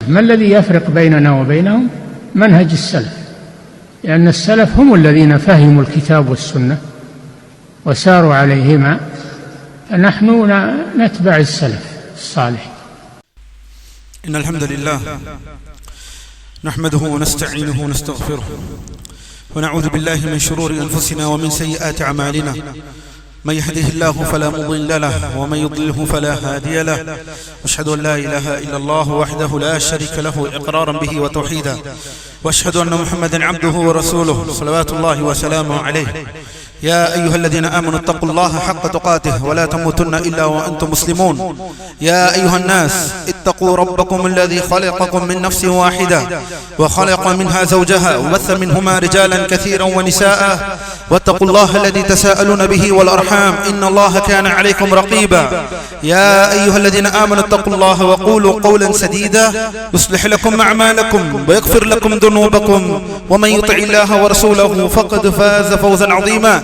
ما الذي يفرق بيننا وبينهم؟ منهج السلف، لأن السلف هم الذين فهموا الكتاب والسنة وساروا عليهما، فنحن نتبع السلف الصالح. إن الحمد لله نحمده ونستعينه ونستغفره ونعوذ بالله من شرور أنفسنا ومن سيئات أعمالنا، من يهده الله فلا مضل له ومن يضلله فلا هادي له، أشهد أن لا إله إلا الله وحده لا شريك له إقرارا به وتوحيدا، وأشهد أن محمدا عبده ورسوله صلوات الله وسلامه عليه. يا أيها الذين آمنوا اتقوا الله حق تقاته ولا تموتن إلا وأنتم مسلمون. يا أيها الناس اتقوا ربكم الذي خلقكم من نفس واحدة وخلق منها زوجها وبث منهما رجالا كثيرا ونساء، واتقوا الله الذي تساءلون به والأرحام إن الله كان عليكم رقيبا. يا أيها الذين آمنوا اتقوا الله وقولوا قولا سديدا يصلح لكم أعمالكم ويغفر لكم ذنوبكم، ومن يطع الله ورسوله فقد فاز فوزا عظيما.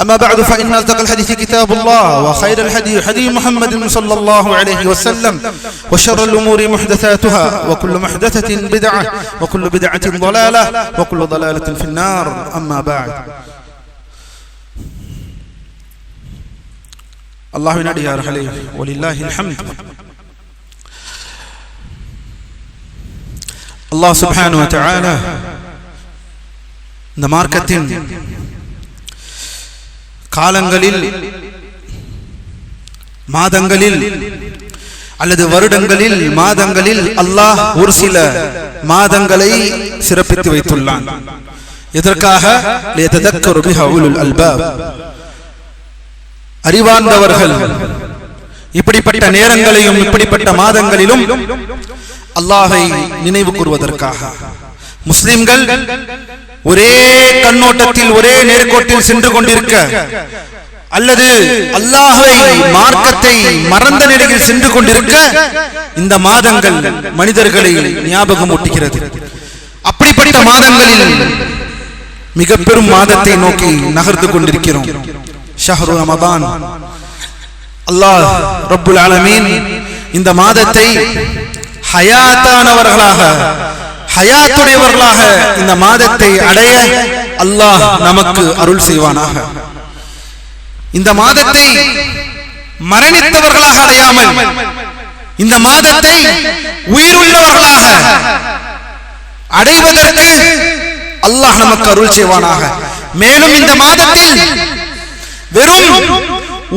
أما بعد، فإن أصدق الحديث كتاب الله، وخير الهدي هدي محمد صلى الله عليه وسلم، وشر الأمور محدثاتها، وكل محدثة بدعة، وكل بدعة ضلالة، وكل ضلالة في النار. أما بعد، الله ناديار عليه ولله الحمد. الله سبحانه وتعالى இந்த மார்க்கத்தின் காலங்களில், மாதங்களில் அல்லது வருடங்களில், மாதங்களில் அல்லாஹ் ஒரு சில மாதங்களை சிறப்பித்து வைத்துள்ளான். எதற்காக? லியதக்கரு பிஹா உலுல் அல்பாப், அறிவார்ந்தவர்கள் இப்படிப்பட்ட நேரங்களையும் இப்படிப்பட்ட மாதங்களிலும் அல்லாஹை நினைவு கூறுவதற்காக. முஸ்லிம்கள் ஒரே கண்ணோட்டத்தில் ஒரே நேர்கோட்டில் சென்று கொண்டிருக்க, அல்லது அல்லாஹ்வை மார்க்கத்தை மறந்த நிலையில் சென்று கொண்டிருக்க இந்த மாதங்கள் மனிதர்களை ஞாபகம் ஊட்டுகிறது. அப்படிப்பட்ட மாதங்களில் மிக பெரும் மாதத்தை நோக்கி நகர்ந்து கொண்டிருக்கிறோம். ஷஹ்ரு ரமதான். அல்லாஹ் ரப்புல் ஆலமீன் இந்த மாதத்தை ஹயாத்தானவர்களாக, ஹயாத்துடையவர்களாக இந்த மாதத்தை அடைய அல்லாஹ் நமக்கு அருள் செய்வானாக. இந்த மாதத்தை மரணித்தவர்களாக அடையாமல் இந்த மாதத்தை உயிருள்ளவர்களாக அடைவதற்கு அல்லாஹ் நமக்கு அருள் செய்வானாக. மேலும் இந்த மாதத்தில் வெறும்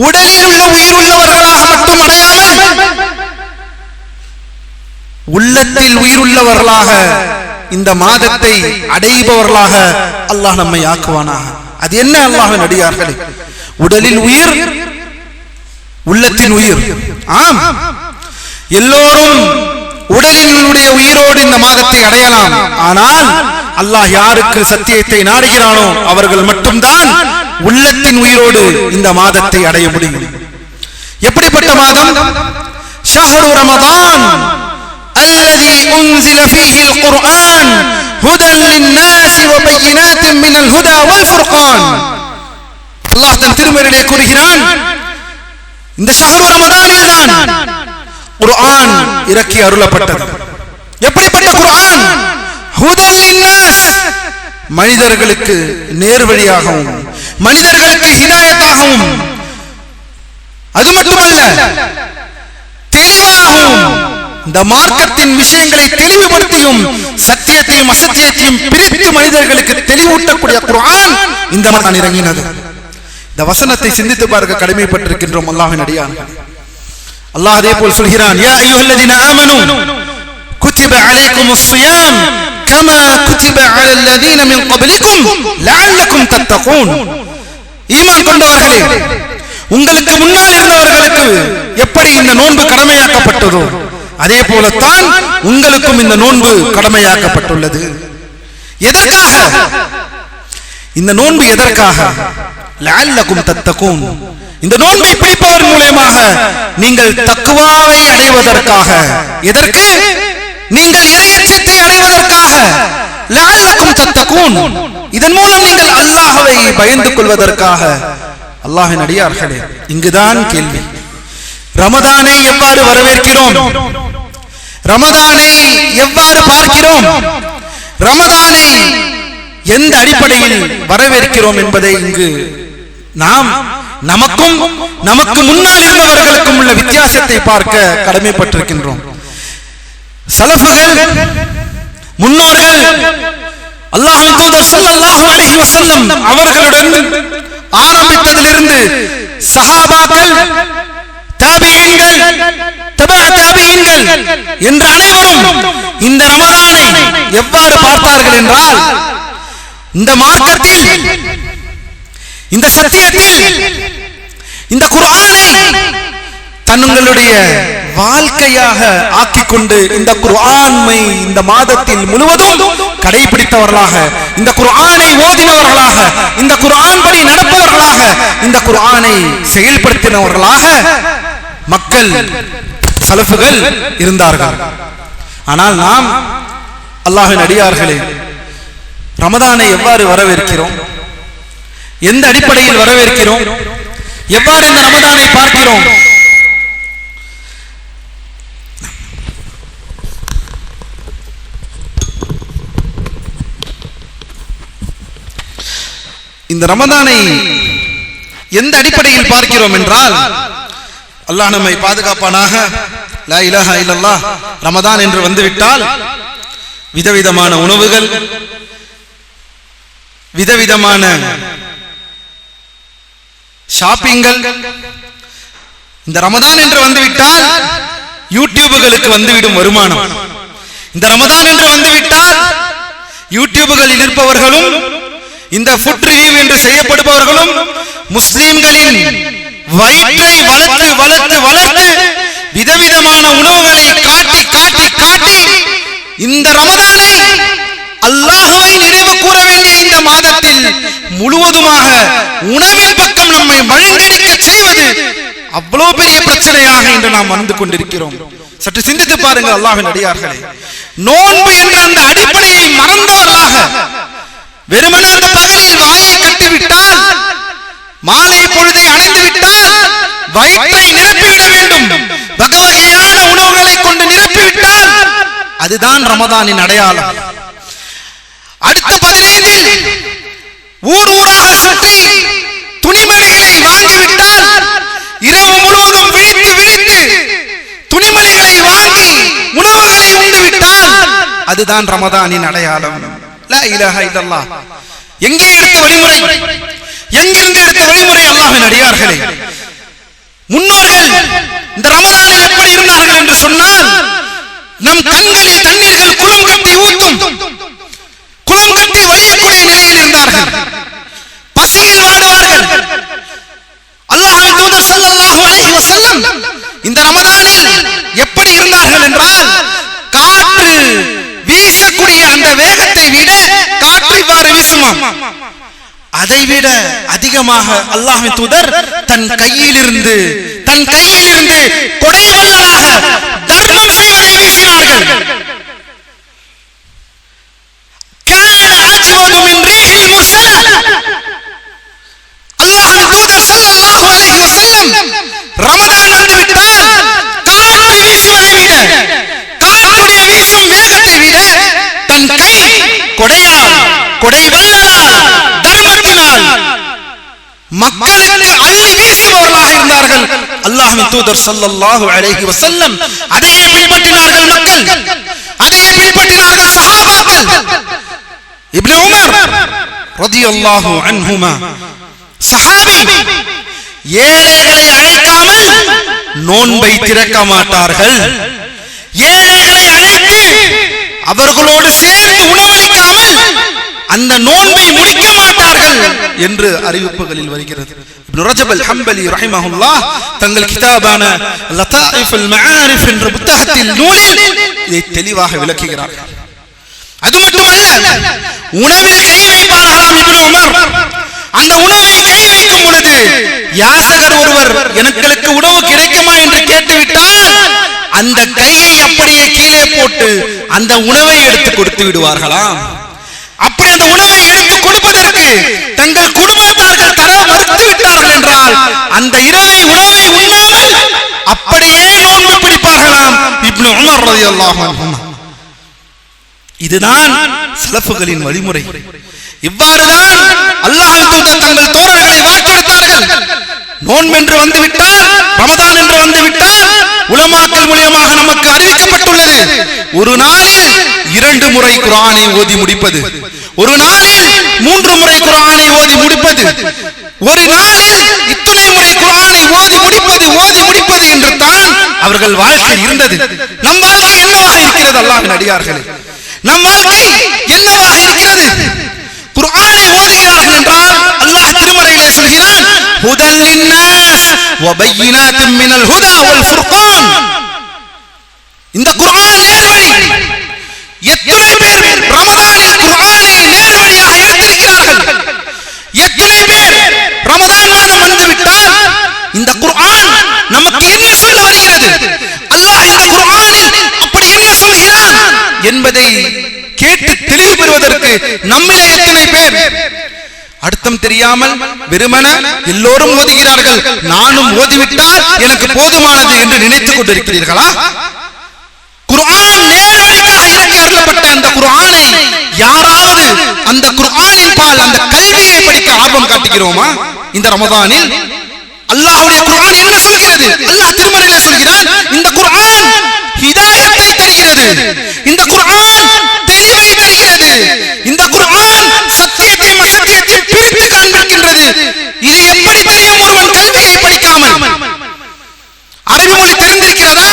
உடலில் உள்ள உயிருள்ளவர்களாக மட்டும் அடையாமல் உள்ளத்தில் உயிருள்ளவர்களாக இந்த மாதத்தை அடைபவர்களாக அல்லாஹ் நம்மை ஆக்குவானாக. அது என்ன அல்லாஹ்வின் அடியார்களே? உடலில் உயிர், உள்ளத்தின் உயிர். ஆம், எல்லோரும் உடலினுடைய உயிரோடு இந்த மாதத்தை அடையலாம். ஆனால் அல்லாஹ் யாருக்கு சத்தியத்தை நாடுகிறானோ அவர்கள் மட்டும்தான் உள்ளத்தின் உயிரோடு இந்த மாதத்தை அடைய முடியும். எப்படிப்பட்ட மாதம்? ஷஹ்ரு ரமதான் الذي أنزل فيه القرآن هدى للناس وبينات من الهدى والفرقان. அல்லாஹ் தன் திருமறையிலே கூறுகிறான், இந்த ஷஹ்ரு ரமதானில் தான் குர்ஆன் இறக்கி அருளப்பட்டது. எப்படிப்பட்ட குர்ஆன்? ஹுதல் லின்னாஸ், மனிதர்களுக்கு நேர்வழியாகவும் மனிதர்களுக்கு ஹிதாயத்தாகவும், அது மட்டுமல்ல தெளிவாகவும், இந்த மார்க்கத்தின் விஷயங்களை தெளிவுபடுத்தியும் சத்தியத்தையும் அசத்தியத்தையும் பிரித்து மனிதர்களுக்கு தெளிவூட்டக்கூடிய குர்ஆன் இந்த மாதம் இறங்கினது. இந்த வசனத்தை சிந்தித்து பார்க்க கடமைப்பட்டிருக்கின்றோம் அல்லாஹ்வின் அடியார்கள். அல்லாஹ் அதே போல் சொல்கிறான், யா அய்யுஹல்லதீன ஆமனூ குதிப அலைக்குமுஸ் ஸியாம் கமா குதிப அலல்லதீன மின் க்பலிக்கும் லஅல்லக்கும் தத்தகூன். ஈமான் கொண்டவர்களே, உங்களுக்கு முன்னால் இருந்தவர்களுக்கு எப்படி இந்த நோன்பு கடமையாக்கப்பட்டதோ அதே போலத்தான் உங்களுக்கும் இந்த நோன்பு கடமையாக்கப்பட்டுள்ளது. எதற்காக இந்த நோன்பு? எதற்காக? லஅல்லக்கும் தத்தகூன். இந்த நோன்பை பிடிப்பவர் மூலமாக நீங்கள் தக்வாவை அடைவதற்காக. எதற்கு? நீங்கள் இறையச்சத்தை அடைவதற்காக. லஅல்லக்கும் தத்தகூன். இதன் மூலம் நீங்கள் அல்லாஹ்வை பயந்து கொள்வதற்காக. அல்லாஹ்வின் அடியார்களே, இங்குதான் கேள்வி. ரமதானை எவ்வாறு வரவேற்கிறோம்? ரமதானை எவ்வாறு பார்க்கிறோம், ரமதானை எந்த அடிப்படையில் வரவேற்கிறோம் என்பதை இங்கு நாம் நமக்கும் நமக்கு முன்னால் இருந்தவர்களுக்கும் உள்ள வித்தியாசத்தை பார்க்க கடமைப்பட்டிருக்கின்றோம். சலஃபுகள், முன்னோர்கள், அல்லாஹ்வின் தூதர் ஸல்லல்லாஹு அலைஹி வஸல்லம் அவர்களுடன் ஆரம்பித்ததிலிருந்து சஹாபாக்கள், தாபிஈன்கள், தபஅ தாபிஈன்கள் என்ற அனைவரும் இந்த ரமதானை எவ்வாறு பார்த்தார்கள் என்றால், இந்த மார்க்கத்தில், இந்த சத்தியத்தில், இந்த குர்ஆனை தங்களுடைய வாழ்க்கையாக ஆக்கிக்கொண்டு இந்த குர்ஆனை இந்த மாதத்தில் முழுவதும் கடைபிடித்தவர்களாக, இந்த குர்ஆனை ஓதினவர்களாக, இந்த குர்ஆன் படி நடப்பவர்களாக, இந்த குர்ஆனை செயல்படுத்தினவர்களாக மக்கள் சலஃபுகள் இருந்தார்கள். ஆனால் நாம் அல்லாஹ்வின் அடியார்களே, ரமதானை எவ்வாறு வரவேற்கிறோம், எந்த அடிப்படையில் வரவேற்கிறோம், எவ்வாறு இந்த ரமதானை பார்க்கிறோம்? இந்த ரமதானை எந்த அடிப்படையில் பார்க்கிறோம் என்றால், அல்லாஹ் நம்மை பாதுகாப்பானாக. லா இலாஹா இல்லல்லாஹ். ரமதான் என்று வந்துவிட்டால் விதவிதமான உணவுகள், விதவிதமான ஷாப்பிங்கள். இந்த ரமதான் என்று வந்துவிட்டால் யூடியூபுகளுக்கு வந்துவிடும் வருமானம். இந்த ரமதான் என்று வந்துவிட்டால் யூடியூபுகளில் இருப்பவர்களும், இந்த ஃபுட் ரிவ்யூ என்று செய்யப்படுபவர்களும் முஸ்லிம்களின் வயிற்றை வளர்த்து வளர்த்து வளர்த்து விதவிதமான உணவுகளை காட்டி காட்டி காட்டி இந்த ரமதானை அல்லாஹ்வை நினைவு கூற வேண்டிய இந்த மாதத்தில் முழுவதுமாக உணவின் பக்கம் நம்மை வழிநடக்க செய்வது அவ்வளவு பெரிய பிரச்சனையாக இன்று நாம் வந்து கொண்டிருக்கிறோம். சற்று சிந்தித்து பாருங்கள் அல்லாஹ்வின் அடியார்களே. நோன்பு என்ற அந்த அடிப்படையை மறந்தவர்களாக வெறுமனே அந்த பகலில் வாயை கட்டிவிட்டால், மாலை பொழுதை அடைந்து விட்டால் வயிற்றை நிரப்பிவிட வேண்டும், வகை வகையான உணவுகளை கொண்டு நிரப்பிவிட்டால் அதுதான் ரமதானின் அடையாளம். அடுத்த 15 ஊர் ஊராக சுற்றி துணிமணிகளை வாங்கிவிட்டால், இரவு முழுவதும் விழித்து விழித்து துணிமணிகளை வாங்கி உணவுகளை உண்டுவிட்டால் அதுதான் ரமதானின் அடையாளம். லா இலாஹா இல்லல்லாஹ். எங்கே எடுத்த வழிமுறை, எங்கிருந்து எடுத்த வழிமுறை? அல்லாஹ்வின் அடியார்களே, முன்னோர்கள் இந்த ரமதானில் எப்படி இருந்தார்கள் என்று சொன்னால், நம் கண்களில் தண்ணீர்கள் குளம் கட்டி ஊற்றும், குளம் கட்டி வழியக்கூடிய நிலையில் இருந்தார்கள். பசியில் வாடுவார்கள். அல்லாஹ்வின் தூதர் ஸல்லல்லாஹு அலைஹி வஸல்லம் இந்த ரமதானில் எப்படி இருந்தார்கள் என்றால், காற்று வீசக்கூடிய அந்த வேகத்தை விட காற்று இவ்வாறு வீசுமா, அதைவிட அதிகமாக அல்லாஹ்வின் தூதர் தன் கையிலிருந்து கொடை வள்ளலாக தர்மம் செய்வதை வீசினார்கள். அல்லாஹ்வின் தூதர் ஸல்லல்லாஹு அலைஹி வஸல்லம் ரமதான் வந்துவிட்டால் காற்று வீசுவதை விட, காற்றுடைய வீசும் வேகத்தை விட தன் கை கொடையால், கொடை வள்ளலால், தர்மத்தினால் மக்களுக்கு அள்ளி வீசுபவர்களாக இருந்தார்கள் அல்லாஹ்வின் தூதர் ஸல்லல்லாஹு அலைஹி வஸல்லம். அதையே பின்பற்றினார்கள் மக்கள், அதையே பின்பற்றினார்கள் சஹாபாக்கள். இப்னு உமர் ரலியல்லாஹு அன்ஹுமா சஹாபி, ஏழைகளை அழைக்காமல் நோன்பை திறக்க மாட்டார்கள். ஏழைகளை அழைத்து அவர்களோடு சேர்ந்து உணவளிக்காமல் அந்த நோன்பை முடிக்க மாட்டார்கள் என்று அறிவிப்புகளில் வருகிறது. இப்னு ரஜப் அல் ஹம்பலி ரஹிமஹுல்லாஹ் தங்கள் கிதாபான லதாயிஃபுல் மஆரிஃப் என்ற புத்தகத்தில் நூலில் இதை தெளிவாக விளக்குகிறார்கள். அது மட்டுமல்ல, உணவில் கை வைப்பார்களாம் இப்னு உமர். அந்த உணவில் கை வைக்கும் பொழுது யாசகர் ஒருவர் எனக்கு உணவு கிடைக்குமா என்று கேட்டுவிட்டால் அந்த கையை அப்படியே கீழே போட்டு அந்த உணவை எடுத்து கொடுத்து விடுவார்களாம். அப்படி அந்த உணவை எடுத்து கொடுப்பதற்கு தங்கள் குடும்பத்தார்கள் தர மறுத்து விட்டார்கள் என்றால் அந்த இரவை உணவை உண்ணாமல் அப்படியே நோன்பு பிடிப்பார்களாம். இப்னு உமர் ரலியல்லாஹு அன்ஹுமா. இதுதான் சலஃபுகளின் வழிமுறை. இவ்வாறுதான் அல்லாஹ்வின் தூதர் தங்கள் தோழர்களை வாக்களித்தார்கள். நோன்பு என்று வந்துவிட்டால், ரமதான் என்று வந்துவிட்டால், உலமாக்கள் மூலமாக நமக்கு அறிவிக்கப்பட்டுள்ளது, ஒரு நாளில் 2 முறை குர்ஆனை ஓதி முடிப்பது, ஒரு நாளில் 3 முறை குர்ஆனை ஓதி முடிப்பது, ஒரு நாளில் இத்தனை முறை குர்ஆனை ஓதி முடிப்பது என்று தான் அவர்கள் வாழ்க்கை இருந்தது. நம் வாழ்க்கை என்னவாக இருக்கிறது? அல்லாஹ்வின் அடியார்களே, நம் வாழ்க்கை என்னவாக இருக்கிறது? குர்ஆனை ஓதுகிறார்கள் என்றால் அல்லாஹ் திருமறையிலே சொல்கிறான், ஹுதல் லின்னாஸ் வ பையினாத்தும் மினல் ஹுதா வல் ஃபுர்கான். இந்த குர்ஆன் நேர்வழி. எத்தனை பேர் ரமதானில் குர்ஆனை நேர்வழியாக எடுத்திருக்கிறார்கள்? எத்தனை பேர் ரமதான் மாதம் வந்துவிட்டால் இந்த குர்ஆன் நமக்கு என்ன சொல்ல வருகிறது, அல்லாஹ் இந்த குர்ஆனில் அப்படி என்ன சொல்கிறான் என்பதை கேட்டு தெளிவு பெறுவதற்கு நம்மிலே எத்தனை பேர் அர்த்தம் தெரியாமல் வெறுமன எல்லோரும் ஓதுகிறார்கள், நானும் ஓதிவிட்டால் எனக்கு போதுமானது என்று நினைத்துக் கொண்டிருக்கிறீர்களா? குர்ஆன் நேர்வழிக்காக இறக்கி அருளப்பட்ட அந்த குர்ஆனை யாராவது அந்த குர்ஆனின் பால் அந்த கல்வியை படிக்க ஆர்வம் காட்டுகிறோமா? இந்த ரமதானில் அல்லாஹ்வுடைய குர்ஆன் என்ன சொல்கிறது? அல்லாஹ் திருமறையிலே சொல்கிறான், இந்த குர்ஆன் ஹிதாயத்தை தருகிறது, இந்த குர்ஆன் தெளிவை தருகிறது, இந்த குர்ஆன் சத்தியத்தையும் அசத்தியத்தையும் பிரித்து காண்பிக்கின்றது. இதை எப்படி தெரியும் ஒருவன் கல்வியை படிக்காமல்? அரபி மொழி தெரிந்திருக்கிறதா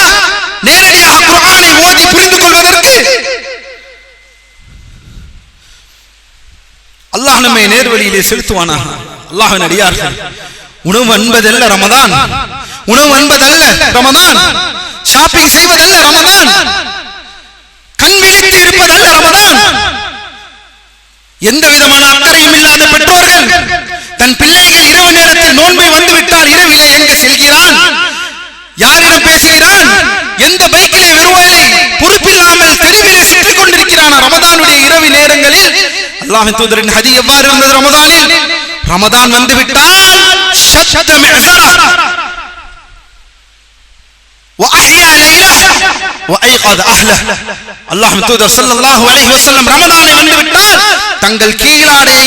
நேரடியாக குர்ஆனை ஓதி புரிந்து கொள்வதற்கு? அல்லாஹ் நம்மை நேர்வழியிலே செலுத்துவானாக. அல்லாஹ்வின் அடியார்கள், உணவு என்பதல்ல ரமதான், உணவு என்பதல்ல ரமதான், ஷாப்பிங் செய்வதல்ல ரமதான், கண் விழித்து இருப்பதல்ல ரமதான். எந்த விதமான அக்கறையும் இல்லாத பெற்றோர்கள் தன் பிள்ளைகள் இரவு நேரத்தில் நோன்பை வந்துவிட்டால் இரவிலே எங்கு செல்கிறான், யாரிடம் பேசுகிறான், எந்த பைக்கிலே வருவாயை பொறுப்பில்லாமல் தெருவிலே சுற்றிக் கொண்டிருக்கிறான் ரமதானுடைய இரவு நேரங்களில். அல்லாஹ்வின் தூதரின் ஹதீஸ் எவ்வாறு இருந்தது? ரமதானில் ரமதான் வந்துவிட்டால் ஷத்த மிஅஸரா وأحيا ليله وأيقظ أهله. அல்லாஹ்வின் தூதர் ஸல்லல்லாஹு அலைஹி வஸல்லம் ரமதானை வந்துவிட்டால் தங்கள் கீழாடையை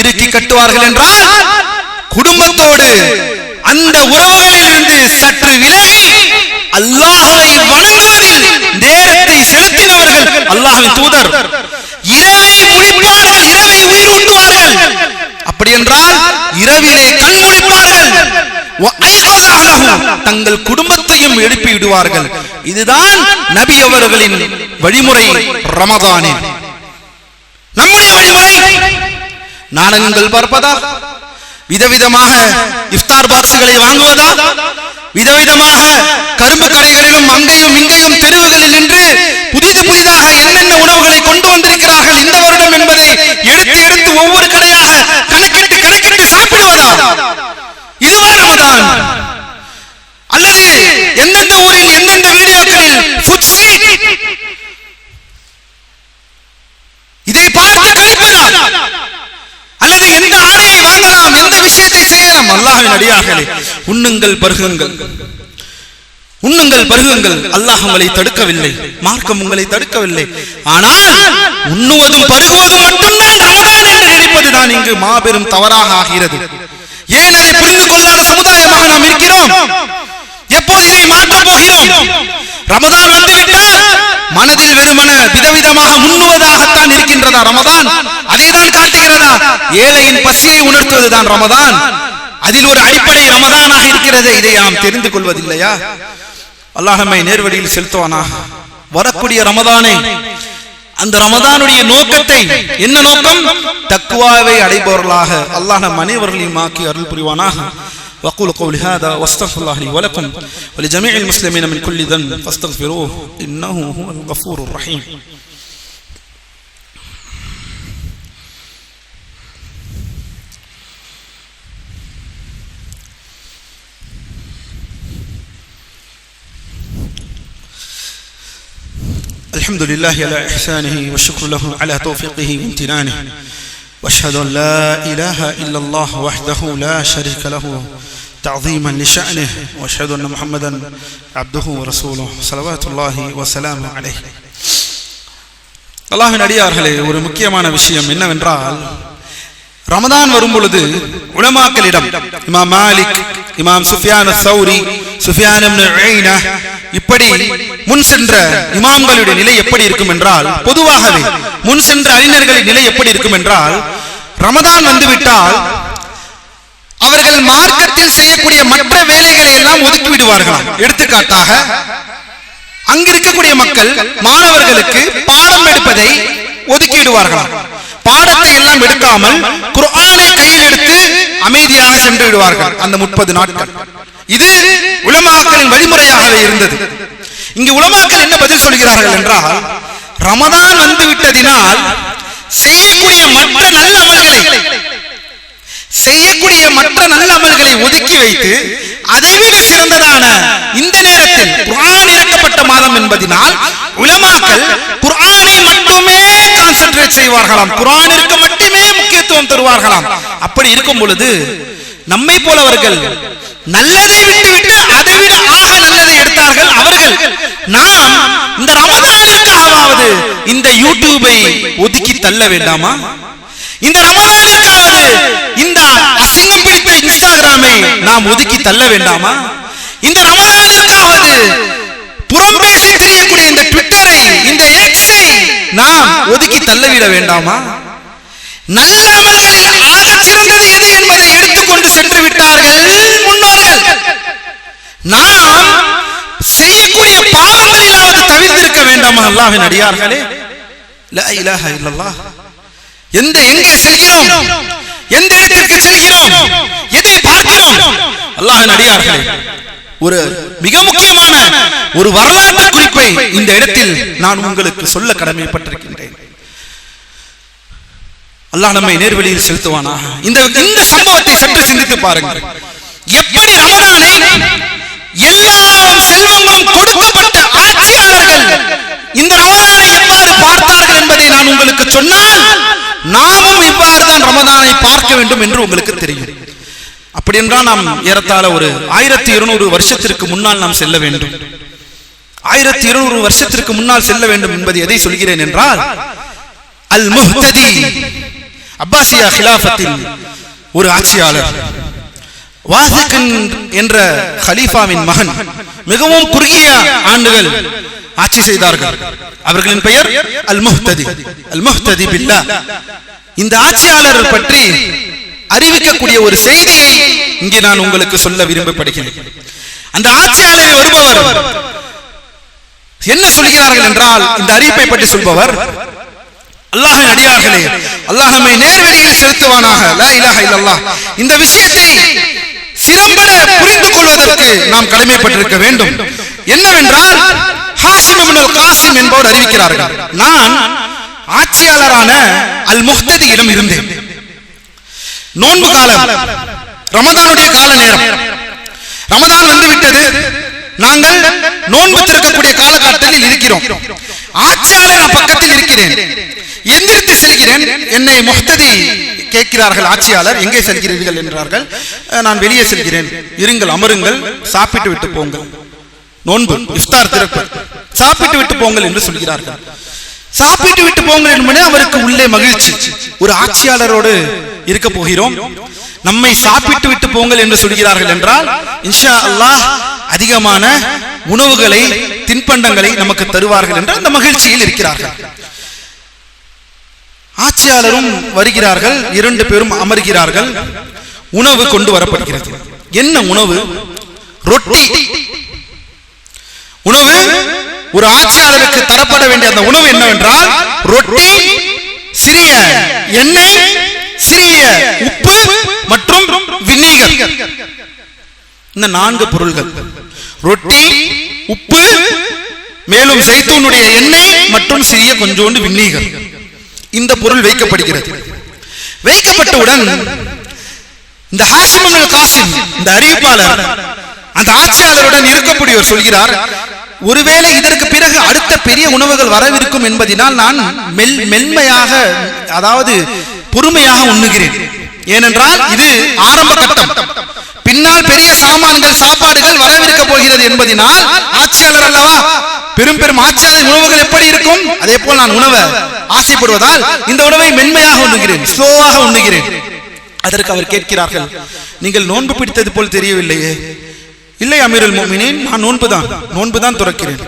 இறுக்கி கட்டுவார்கள் என்றால் குடும்பத்தோடு அந்த உறவுகளிலிருந்து சற்று விலகி அல்லாஹ்வை வணங்குவதில் நேரத்தை செலுத்தினவர்கள் அல்லாஹ்வின் தூதர். இரவை முழிப்பார்கள், இரவை உயிரூட்டுவார்கள். அப்படி என்றால் இரவிலே கண் முழிப்பார்கள், தங்கள் குடும்பத்தையும் எழுப்பி விடுவார்கள். இதுதான் நபி அவர்களின் வழிமுறை. ரமதானில் நம்முடைய வழிமுறை நாடகங்கள் பார்ப்பதா, விதவிதமாக இஃப்தார் பாக்ஸ்களை வாங்குவதா, விதவிதமாக கரும்பு கடைகளிலும் அங்கேயும் இங்கேயும் தெருவுகளில் நின்று புதிதாக என்னென்ன உணவுகளை கொண்டு வந்திருக்கிறார்கள் இந்த வருடம் என்பதை எடுத்து ஒவ்வொரு கடையாக கணக்கிட்டு சாப்பிடுவதா? இதுவா ரமதான்? அல்லது எந்தெந்த ஊரில் எந்தெந்த வீடியோக்களில் ஃபுட் ஸ்ட்ரீட் இதை பார்த்து கழிப்பதா? அல்லது எந்த ஆடையை வாங்கலாம், எந்த விஷயத்தை செய்யலாம்? அல்லாஹ்வின் அடியார்களே, உண்ணுங்கள் பருகுங்கள், உண்ணுங்கள் பருகுங்கள். அல்லாஹ் உங்களை தடுக்கவில்லை, மார்க்கம் உங்களை தடுக்கவில்லை. ஆனால் உண்ணுவதும் பருகுவதும் மட்டும்தான் ரமதான் என்று நினைப்பதுதான் இங்கு மாபெரும் தவறாக ஆகிறது. ஏன் அதை புரிந்து கொள்ளாத சமுதாயமாக நாம் இருக்கிறோம்? எப்போது இதை மாற்றப் போகிறோம்? ரமதான் வந்துவிட்டால் மனதில் வெறுமன விதவிதமாக உண்ணுவதாகத்தான் இருக்கின்றதா ரமதான்? அதைதான் காட்டுகிறதா? ஏழையின் பசியை உணர்த்துவதுதான் ரமதான். அதில் ஒரு அடிப்படை ரமதானாக இருக்கிறது. இதை நாம் தெரிந்து கொள்வதில்லையா? அல்லாஹ் நம்மை நேர்வழியில் செலுத்துவானாக. வரக்கூடிய ரமதானை, அந்த ரமதானுடைய நோக்கத்தை, என்ன நோக்கம்? தக்வாவை அடைபவர்களாக அல்லாஹ் நம் அனைவர்களையும் ஆக்கி அருள் புரிவானாக. وأقول قولي هذا واستغفر الله لي ولكم ولجميع المسلمين من كل ذنب فاستغفروه إنه هو الغفور الرحيم. الحمد لله على إحسانه والشكر له على توفيقه وامتنانه واشهد ان لا اله الا الله وحده لا شريك له تعظيما لشأنه وأشهد أن محمدا عبده ورسوله صلوات الله وسلامه عليه. அல்லாஹ்வின் அடியார்களே, ஒரு முக்கியமான விஷயம் என்னவென்றால், ரமதான் வரும் பொழுது உலமாக்களிடம் இமாம் மாலிக், இமாம் சுஃபியான் அஸ்-சௌரி, சுஃபியான் இப்னு உய்னா, இப்படி முன் சென்ற இமாம்களுடைய நிலை எப்படி இருக்கும் என்றால், பொதுவாகவே முன் சென்ற அறிஞர்களின் நிலை எப்படி இருக்கும் என்றால், ரமதான் வந்துவிட்டால் அவர்கள் மார்க்கத்தில் செய்யக்கூடிய மற்ற வேலைகளை எல்லாம் ஒதுக்கி விடுவார்களாம். எடுத்துக்காட்டாக, அங்கிருக்கக்கூடிய மக்கள் மாணவர்களுக்கு பாடம் எடுப்பதை ஒதுக்கிடுவார்களாம். பாடத்தை எல்லாம் எடுக்காமல் குர்ஆனை கையில் எடுத்து அமைதியாக சென்று விடுவார்கள் அந்த 30 நாட்கள். இது உலமாக்களின் வழிமுறையாகவே இருந்தது. இங்கு உலமாக்கள் என்ன பதில் சொல்கிறார்கள் என்றால், ரமதான் வந்து விட்டதினால் செய்யக்கூடிய மற்ற நல்ல அமல்களை ஒதுக்கி வைத்து அதைவிட சிறந்ததான இந்த நேரத்தில் குர்ஆன் இறக்கப்பட்ட மாதம் என்பதனால் உலமாக்கள் குர்ஆனை மட்டுமே கான்சென்ட்ரேட் செய்வார்களாம், குர்ஆனிற்கு மட்டுமே முக்கியத்துவம் தருவார்களாம். அப்படி இருக்கும் பொழுது நம்மை போலவர்கள் நல்லதை விட்டுவிட்டு அதைவிட ஆக நல்லதை எடுத்தார்கள் அவர்கள். நாம் இந்த ரமதானுக்காவது இந்த யூடியூபை ஒதுக்கி தள்ள வேண்டாமா? இந்த ரமதானுக்காவது இந்த அசிங்கம் பிடித்த இன்ஸ்டாகிராமை நாம் ஒதுக்கி தள்ள வேண்டாமா? இந்த ரமதானுக்காவது புறம் பேசி தெரியக்கூடிய இந்த ட்விட்டரை, இந்த எக்ஸை நாம் ஒதுக்கி தள்ளவிட வேண்டாமா? நல்ல அமல்களில் ஆக சிறந்தது எது என்பதை எடுத்துக்கொண்டு சென்று விட்டார்கள் முன்னோர்கள். நாம் செய்யக்கூடிய பாவங்களிலாவது தவிர்த்திருக்க வேண்டாமா? அல்லாஹ்வின் அடியார்களே, லா இலாஹ இல்லல்லாஹ். எங்கே செல்கிறோம், எந்த இடத்திற்கு செல்கிறோம், எதை பார்க்கிறோம்? அல்லாஹ்வின் அடியார்களே, ஒரு மிக முக்கியமான ஒரு வரலாற்று குறிப்பை இந்த இடத்தில் நான் உங்களுக்கு சொல்ல கடமைப்பட்டிருக்கின்றேன். அல்லாஹ் நம்மை நேர்வழியில் செலுத்துவானாக. இந்த சம்பவத்தை சற்று சிந்தித்து பாருங்கள். எப்படி ரமதானை எல்லாம் செல்வமும் கொடுக்கப்பட்ட ஆட்சியாளர்கள் இந்த ரமதானை எவ்வாறு பார்த்தார்கள் என்பதை நான் உங்களுக்கு சொன்னால், நாமும் இவ்வாறு தான் ரமதானை பார்க்க வேண்டும் என்று உங்களுக்கு தெரியும். அப்படி என்றால் நாம் ஏறத்தாழ ஒரு 1200 வருஷத்திற்கு முன்னால் நாம் செல்ல வேண்டும். 1200 வருஷத்திற்கு முன்னால் செல்ல வேண்டும் என்பது எதை சொல்கிறேன் என்றால், அல் முஹ்ததி அப்பாசியா கிலாஃபத்தின் ஒரு ஆட்சியாளர், வாசிக் என்ற கலீஃபாவின் மகன், மிகவும் குறுகிய ஆண்டுகள் ஆட்சி செய்தார்கள். அவர்களின் பெயர் அல் முஹ்ததி, அல் முஹ்ததி பில்லாஹ். இந்த ஆட்சியாளர் பற்றி அறிவிக்கக்கூடிய ஒரு செய்தியை இங்கே நான் உங்களுக்கு சொல்ல விரும்பப்படுகிறேன். அந்த ஆட்சியாளரை வருபவர் என்ன சொல்கிறார்கள் என்றால், இந்த அறிவிப்பை பற்றி சொல்பவர், அல்லாஹ்வின் அடியார்களே, அல்லாஹ் நம்மை நேர்வழியில் செலுத்துவானாக. லா இலாஹ இல்லல்லாஹ். இந்த விஷயத்தை சிறம்பட புரிந்து கொள்வதற்கு நாம் கடமைப்பட்டிருக்க வேண்டும். என்னவென்றால், ஹாஷிம் இப்னு காசிம் என்பவர் அறிவிக்கிறார்கள், நான் ஆட்சியாளரான அல் முஹ்ததியிடம் இருந்தேன். நோன்பு காலம், ரமதானுடைய கால நேரம். ரமதான் வந்துவிட்டது, நாங்கள் நோன்பு திறக்கக்கூடிய காலகட்டத்தில் இருக்கிறோம். ஆட்சியாளர் பக்கத்தில் இருக்கிறேன், எந்திரித்து செல்கிறேன். என்னை முஹ்ததி கேட்கிறார்கள், ஆட்சியாளர் எங்கே செல்கிறீர்கள் என்றார்கள். நான் வெளியே செல்கிறேன். இருங்கள், அமருங்கள், சாப்பிட்டு விட்டு போங்கள். நோன்பு இஃப்தார் திறப்பு, சாப்பிட்டு விட்டு போங்கள் என்று சொல்கிறார்கள். சாப்பிட்டு விட்டு போங்கள் என்பது அவருக்கு உள்ளே மகிழ்ச்சி. ஒரு ஆட்சியாளரோடு இருக்க போகிறோம், நம்மை சாப்பிட்டு விட்டு போங்கள் என்று சொல்கிறார்கள் என்றால் இன்ஷா அல்லாஹ் அதிகமான உணவுகளை, தின்பண்டங்களை நமக்கு தருவார்கள் என்ற அந்த மகிழ்ச்சியில் இருக்கிறார்கள். ஆட்சியாளரும் வருகிறார்கள், 2 பேரும் அமர்கிறார்கள். உணவு கொண்டு வரப்படுகிறது. என்ன உணவு? ரொட்டி. உணவு ஒரு ஆட்சியாளருக்கு தரப்பட வேண்டிய அந்த உணவு என்னவென்றால் ரொட்டி, சிறிய எண்ணெய், சிறிய உப்பு மற்றும் வினிகர். இந்த 4 பொருள்கள், ரொட்டி, உப்பு, மேலும் ஜைத்தூனுடைய எண்ணெய் மற்றும் சிறிய கொஞ்சோண்டு வினிகர், இந்த பொருள் வைக்கப்படுகிறது. வைக்கப்பட்டவுடன் இந்த ஹாஷிம் இப்னு காசிம், இந்த அறிவிப்பாளர், அந்த ஆட்சியாளருடன் இருக்கக்கூடியவர் சொல்கிறார், ஒருவேளை இதற்கு பிறகு அடுத்த பெரிய உணவுகள் வரவிருக்கும் என்பதனால் நான் மென்மையாக, அதாவது பொறுமையாக உண்ணுகிறேன். ஏனென்றால் இது ஆரம்ப கட்டம். பின்னால் பெரிய சாமான்கள் சாப்பாடுகள் வரவிருக்க போகிறது என்பதனால் ஆட்சியாளர் அல்லவா, பெரும் பெரும் ஆட்சியாளர் உணவுகள் எப்படி இருக்கும், அதே போல் நான் உணவை ஆசைப்படுவதால் இந்த உணவை மென்மையாக உண்ணுகிறேன், ஸ்லோவாக உண்ணுகிறேன். அதற்கு அவர் கேட்கிறார்கள், நீங்கள் நோன்பு பிடித்தது போல் தெரியவில்லையே. இல்லை அமீருல் முஃமினீன், நான் நோன்பு தான் துறக்கிறேன்.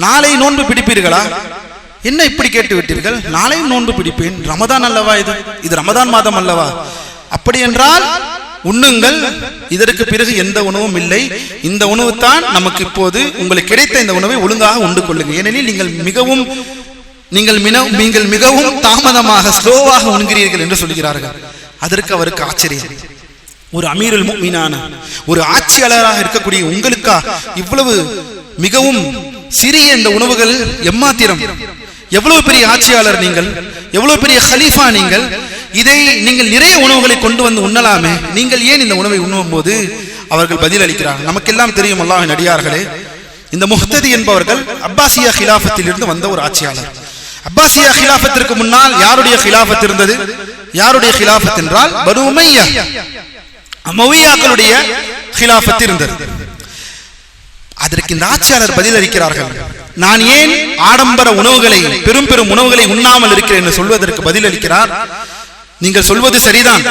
நாளை நோன்பு பிடிப்பீர்களா? என்ன இப்படி கேட்டு விட்டீர்கள்? நாளையும் நோன்பு பிடிப்பேன், ரமதான் அல்லவா, இது ரமதான் மாதம் அல்லவா. அப்படி என்றால் உண்ணுங்கள், இதற்கு பிறகு எந்த உணவும் இல்லை. இந்த உணவு தான் நமக்கு இப்போது உங்களுக்கு கிடைத்த இந்த உணவை ஒழுங்காக உண்டு கொள்ளுங்கள். ஏனெனில் நீங்கள் மிகவும் தாமதமாக ஸ்லோவாக உண்கிறீர்கள் என்று சொல்கிறார்கள். அதற்கு அவருக்கு ஆச்சரியம். ஒரு அமீருல் முஃமினான ஒரு ஆட்சியாளராக இருக்கக்கூடிய உங்களுக்கா இவ்வளவு மிகவும் சிறிய இந்த உணவுகள் எம்மாத்திரம்? எவ்வளவு பெரிய ஆட்சியாளர் நீங்கள், எவ்வளவு பெரிய ஹலீஃபா நீங்கள், இதை நீங்கள் நிறைய உணவுகளை கொண்டு வந்து உண்ணலாமே, நீங்கள் ஏன் இந்த உணவை உண்ணும் போது? அவர்கள் பதில் அளிக்கிறார்கள். நமக்கெல்லாம் தெரியும் அல்லாஹ்வின் அடியார்களே, இந்த முஹ்ததி என்பவர்கள் அப்பாசியா ஹிலாஃபத்தில் இருந்து வந்த ஒரு ஆட்சியாளர். அப்பாசியா ஹிலாஃபத்திற்கு முன்னால் யாருடைய ஹிலாஃபத் இருந்தது? யாருடைய ஹிலாஃபத் என்றால் பனு உமையா, அமவியாக்களுடைய ஹிலாஃபத் இருந்தது. அதற்கு இந்த ஆட்சியாளர் பதில் அளிக்கிறார்கள். நான் ஏன் ஆடம்பர உணவுகளை, பெரும் பெரும் உணவுகளை உண்ணாமல் இருக்கிறேன் என்று சொல்வதற்கு பதில் அளிக்கிறார். நீங்கள் சொல்வது சரிதான்,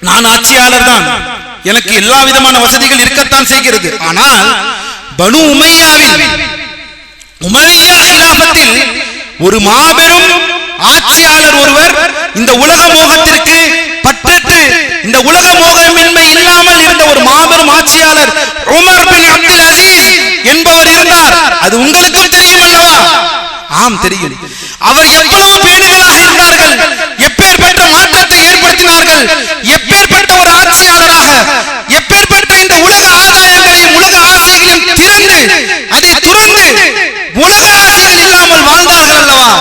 நான் ஆட்சியாளர் தான், எனக்கு எல்லா விதமான வசதிகள் இருக்கத்தான் செய்கிறது. ஆனால் பனு உமையாவில், உமையா ஹிலாஃபத்தில் ஒரு மாபெரும் ஆட்சியாளர் ஒருவர் இந்த உலக மோகத்திற்கு பற்றற்று, இந்த உலக மோகமின்மை இல்லாமல் இருந்த ஒரு மாபெரும் ஆட்சியாளர் உமர் பின் அப்துல் அசீஸ் என்பவர் இருந்தார். அது உங்களுக்கு தெரியும் அல்லவா? ஆம், தெரியும். அவர் எவ்வளவு பேணுதலாக இருந்தார்கள், எப்பேற்பட்ட மாற்றத்தை ஏற்படுத்தினார்கள், எப்பேற்பட்ட ஒரு ஆட்சியாளராக, எப்பேற்பட்ட இந்த உலக ஆதாயங்களையும் உலக ஆசைகளையும் திறந்து அதை துறந்து உலக ஆசைகள் இல்லாமல் வாழ்ந்தார்கள் அல்லவா?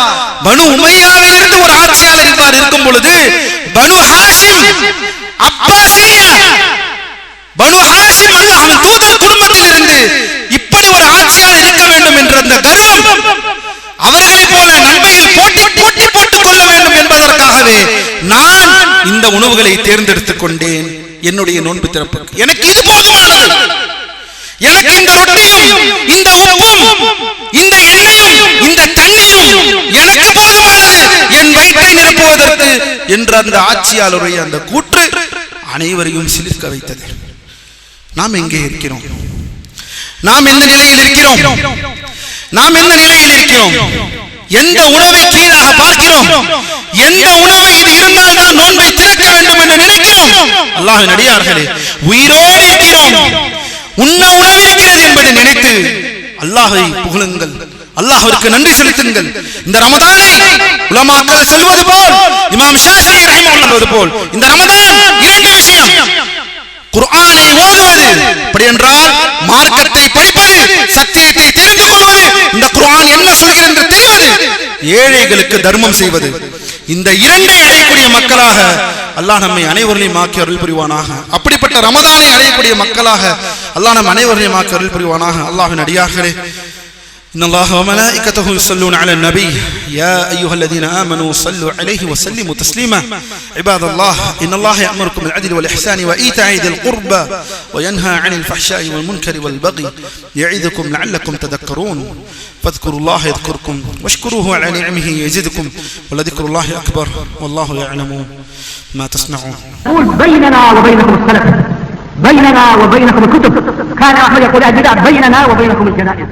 பனு உமையாவில் இருந்து ஒரு ஆட்சியாளர் இவ்வாறு இருக்கும் பொழுது, பனு ஹாஷிம் அப்பாசியா, பனு ஹாஷிம் அல்லாஹ்வின் தூதர் குடும்பத்தில் இருந்து இப்படி ஒரு ஆட்சியாளர் இருக்க வேண்டும் என்ற அந்த கர்வம், அவர்களை போல நன்மையில் போட்டுக் கொள்ள வேண்டும் என்பதற்காகவே நான் இந்த உணவுகளை தேர்ந்தெடுத்துக் கொண்டேன் என்னுடைய நோன்பு திறப்புக்கு. எனக்கு இது போதுமானது. எனக்கு இந்த ரொட்டியும் இந்த உப்பும் இந்த எண்ணெயும் இந்த தண்ணியும் எனக்கு போதுமானது என் வயிற்றை நிரப்புவதற்கு என்ற அந்த ஆட்சியாளருடைய அந்த கூற்று அனைவரையும் சிலிர்க்க வைத்தது. நாம் எங்கே இருக்கிறோம்? நாம் எந்த நிலையில் இருக்கிறோம்? நாம் எந்த நிலையில் இருக்கிறோம்? எந்த உணவை கீழாக பார்க்கிறோம்? எந்த உணவு இது இருந்தால் தான் நோன்பை திறக்க வேண்டும் என்று நினைக்கிறோம்? அல்லாஹ்வின் அடியார்களே, உயிரோடு இருக்கிறோம், உண்ண உணவு இருக்கிறது என்பதை நினைத்து அல்லாஹ்வை புகழுங்கள், அல்லாஹ்விற்கு நன்றி செலுத்துங்கள். இந்த ரமதானை உலமாக்கள் சொல்வது போல், இமாம் ஷாஃபிஈ ரஹிமஹுல்லாஹ் சொல்வது போல், இந்த ரமதான் 2 விஷயம். குர்ஆனை ஓதுவது, அப்படி என்றால் மார்க்கத்தை படிப்பது, சத்தியத்தை தெரிந்து கொள்வது, இந்த குர்ஆன் என்ன சொல்கிறது என்று தெரிவது, ஏழைகளுக்கு தர்மம் செய்வது. இந்த 2ஐ அடையக்கூடிய மக்களாக அல்லாஹ் நம்மை அனைவரையும் ஆக்கி அருள் புரிவானாக. அப்படிப்பட்ட ரமதானை அடையக்கூடிய மக்களாக அல்லாஹ் நம் அனைவரையும் ஆக்கி அருள் புரிவானாக. அல்லாஹ்வின் அடியார்களே, إن الله وملائكته يصلون على النبي يا أيها الذين آمنوا صلوا عليه وسلموا تسليما عباد الله إن الله يأمركم بالعدل والإحسان وإيتاء ذي القربى وينهى عن الفحشاء والمنكر والبغي يعظكم لعلكم تذكرون فاذكروا الله يذكركم واشكروه على نعمه يزدكم ولذكر الله أكبر والله يعلم ما تصنعون. بيننا وبينكم السلف، بيننا وبينكم الكتب، كان أحمد يقول بيننا وبينكم الجنائز.